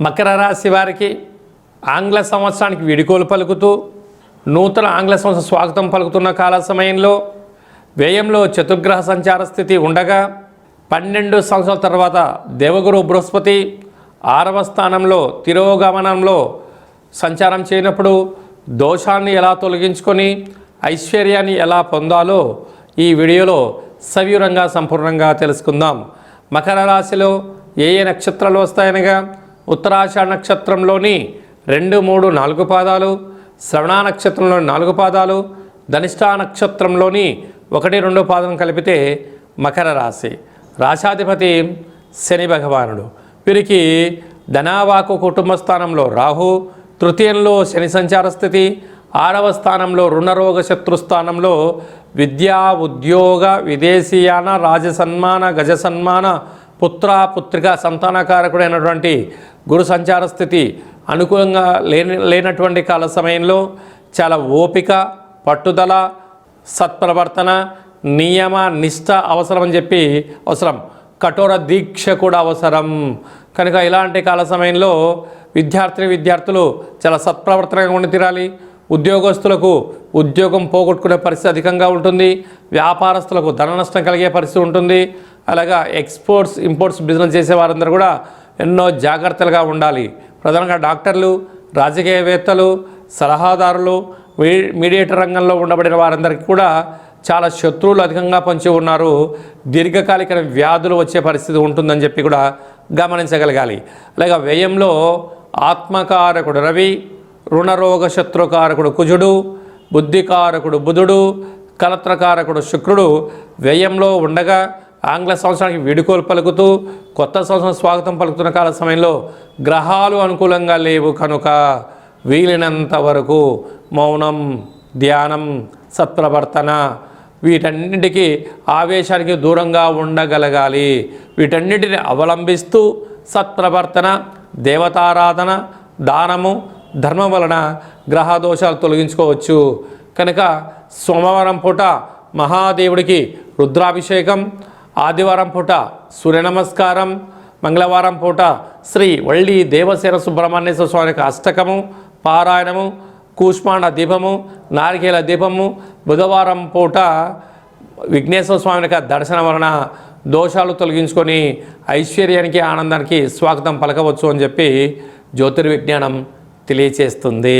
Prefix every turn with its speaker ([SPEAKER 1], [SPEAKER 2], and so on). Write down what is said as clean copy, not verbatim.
[SPEAKER 1] మకర రాశి వారికి ఆంగ్ల సంవత్సరానికి వీడుకోలు పలుకుతూ నూతన ఆంగ్ల సంవత్సరం స్వాగతం పలుకుతున్న కాల సమయంలో వ్యయంలో చతుర్గ్రహ సంచార స్థితి ఉండగా 12 సంవత్సరాల తర్వాత దేవగురు బృహస్పతి 6వ స్థానంలో తిరోగమనంలో సంచారం చేయనప్పుడు దోషాన్ని ఎలా తొలగించుకొని ఐశ్వర్యాన్ని ఎలా పొందాలో ఈ వీడియోలో సవివరంగా సంపూర్ణంగా తెలుసుకుందాం. మకర రాశిలో ఏ నక్షత్రాలు వస్తాయనగా ఉత్తరాషాఢ నక్షత్రంలోని 2, 3, 4 పాదాలు, శ్రవణ నక్షత్రంలోని 4 పాదాలు, ధనిష్ఠా నక్షత్రంలోని 1, 2 పాదం కలిపితే మకర రాశి. రాశాధిపతి శని భగవానుడు. వీరికి ధనావాకు కుటుంబ స్థానంలో రాహు, తృతీయంలో శని సంచార స్థితి, 6వ స్థానంలో రుణరోగ శత్రుస్థానంలో విద్యా ఉద్యోగ విదేశీయాన రాజసన్మాన గజసన్మాన పుత్ర పుత్రిక సంతానకారకుడైనటువంటి గురు సంచార స్థితి అనుకూలంగా లేనటువంటి కాల సమయంలో చాలా ఓపిక, పట్టుదల, సత్ప్రవర్తన, నియమ నిష్ట అవసరం అని అవసరం. కఠోర దీక్ష కూడా అవసరం. కనుక ఇలాంటి కాల సమయంలో విద్యార్థులు చాలా సత్ప్రవర్తనగా ఉండి తీరాలి. ఉద్యోగస్తులకు ఉద్యోగం పోగొట్టుకునే పరిస్థితి అధికంగా ఉంటుంది. వ్యాపారస్తులకు ధన నష్టం కలిగే పరిస్థితి ఉంటుంది. అలాగా ఎక్స్పోర్ట్స్ ఇంపోర్ట్స్ బిజినెస్ చేసే వారందరూ కూడా ఎన్నో జాగ్రత్తలుగా ఉండాలి. ప్రధానంగా డాక్టర్లు, రాజకీయవేత్తలు, సలహాదారులు, మీడియేటర్ రంగంలో ఉండబడిన వారందరికీ కూడా చాలా శత్రువులు అధికంగా పొంచి ఉన్నారు. దీర్ఘకాలిక వ్యాధులు వచ్చే పరిస్థితి ఉంటుందని కూడా గమనించగలగాలి. అలాగే వ్యయంలో ఆత్మకారకుడు రవి, రుణరోగ శత్రుకారకుడు కుజుడు, బుద్ధికారకుడు బుధుడు, కలత్రకారకుడు శుక్రుడు వ్యయంలో ఉండగా ఆంగ్ల సంవత్సరానికి వీడుకోలు పలుకుతూ కొత్త సంవత్సరం స్వాగతం పలుకుతున్న కాల సమయంలో గ్రహాలు అనుకూలంగా లేవు కనుక వీలైనంత వరకు మౌనం, ధ్యానం, సత్ప్రవర్తన వీటన్నిటికీ ఆవేశానికి దూరంగా ఉండగలగాలి. వీటన్నిటిని అవలంబిస్తూ సత్ప్రవర్తన, దేవతారాధన, దానము, ధర్మం వలన గ్రహదోషాలు తొలగించుకోవచ్చు. కనుక సోమవారం పూట మహాదేవుడికి రుద్రాభిషేకం, ఆదివారం పూట సూర్య నమస్కారం, మంగళవారం పూట శ్రీ వల్లి దేవసేన సుబ్రహ్మణ్యేశ్వర స్వామికి అష్టకము పారాయణము, కూష్మాండ దీపము, నారికేల దీపము, బుధవారం పూట విఘ్నేశ్వర స్వామికి దర్శనం వలన దోషాలు తొలగించుకొని ఐశ్వర్యానికి ఆనందానికి స్వాగతం పలకవచ్చు అని జ్యోతిర్విజ్ఞానం తెలియచేస్తుంది.